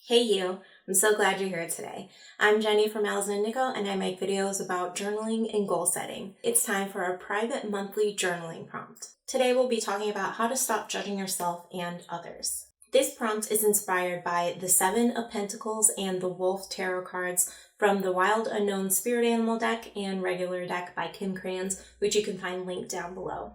Hey you, I'm so glad you're here today. I'm Jenny from Owls and Indigo and I make videos about journaling and goal setting. It's time for our private monthly journaling prompt. Today we'll be talking about how to stop judging yourself and others. This prompt is inspired by the Seven of Pentacles and the Wolf Tarot cards from the Wild Unknown Spirit Animal deck and regular deck by Kim Crayons, which you can find linked down below.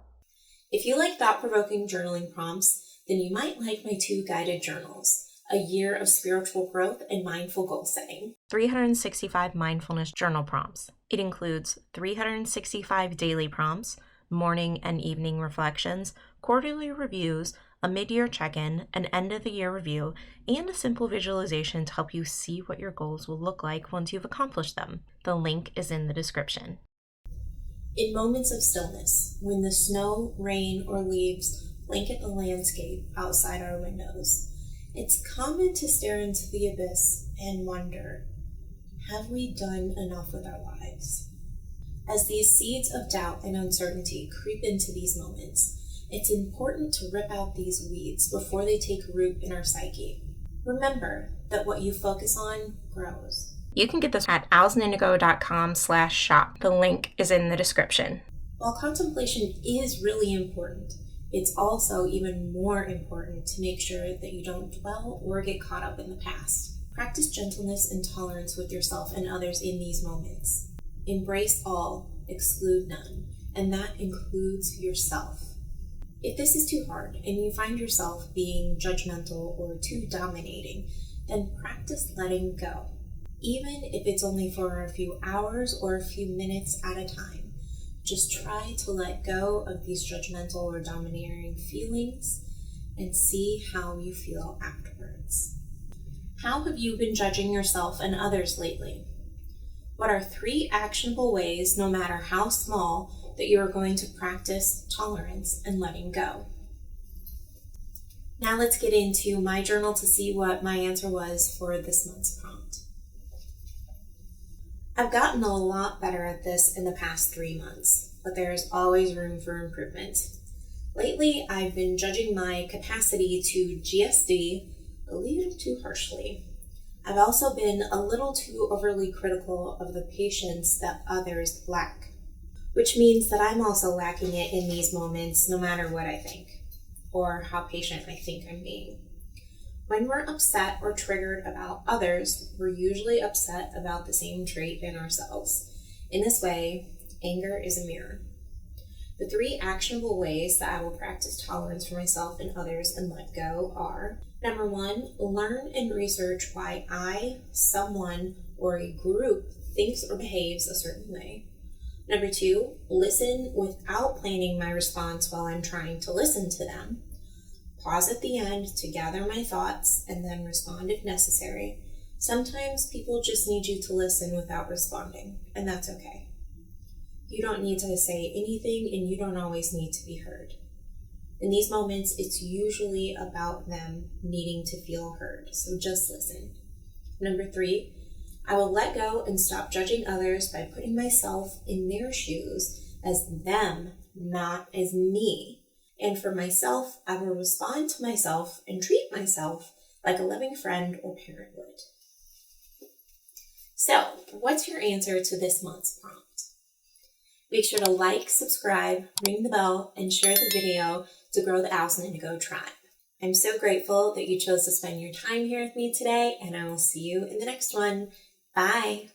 If you like thought-provoking journaling prompts, then you might like my 2 guided journals. A year of spiritual growth and mindful goal setting. 365 mindfulness journal prompts. It includes 365 daily prompts, morning and evening reflections, quarterly reviews, a mid-year check-in, an end-of-the-year review, and a simple visualization to help you see what your goals will look like once you've accomplished them. The link is in the description. In moments of stillness, when the snow, rain, or leaves blanket the landscape outside our windows, it's common to stare into the abyss and wonder, have we done enough with our lives? As these seeds of doubt and uncertainty creep into these moments, it's important to rip out these weeds before they take root in our psyche. Remember that what you focus on grows. You can get this at owlsandindigo.com/shop. The link is in the description. While contemplation is really important, it's also even more important to make sure that you don't dwell or get caught up in the past. Practice gentleness and tolerance with yourself and others in these moments. Embrace all, exclude none, and that includes yourself. If this is too hard and you find yourself being judgmental or too dominating, then practice letting go, even if it's only for a few hours or a few minutes at a time. Just try to let go of these judgmental or domineering feelings and see how you feel afterwards. How have you been judging yourself and others lately? What are 3 actionable ways, no matter how small, that you are going to practice tolerance and letting go? Now let's get into my journal to see what my answer was for this month's prompt. I've gotten a lot better at this in the past 3 months, but there's always room for improvement. Lately, I've been judging my capacity to GSD a little too harshly. I've also been a little too overly critical of the patience that others lack, which means that I'm also lacking it in these moments no matter what I think, or how patient I think I'm being. When we're upset or triggered about others, we're usually upset about the same trait in ourselves. In this way, anger is a mirror. The 3 actionable ways that I will practice tolerance for myself and others and let go are: number 1, learn and research why I, someone, or a group thinks or behaves a certain way. Number 2, listen without planning my response while I'm trying to listen to them. Pause at the end to gather my thoughts and then respond if necessary. Sometimes people just need you to listen without responding, and that's okay. You don't need to say anything and you don't always need to be heard. In these moments, it's usually about them needing to feel heard, so just listen. Number 3, I will let go and stop judging others by putting myself in their shoes as them, not as me. And for myself, I will respond to myself and treat myself like a loving friend or parent would. So, what's your answer to this month's prompt? Make sure to like, subscribe, ring the bell, and share the video to grow the Owls and Indigo tribe. I'm so grateful that you chose to spend your time here with me today, and I will see you in the next one. Bye!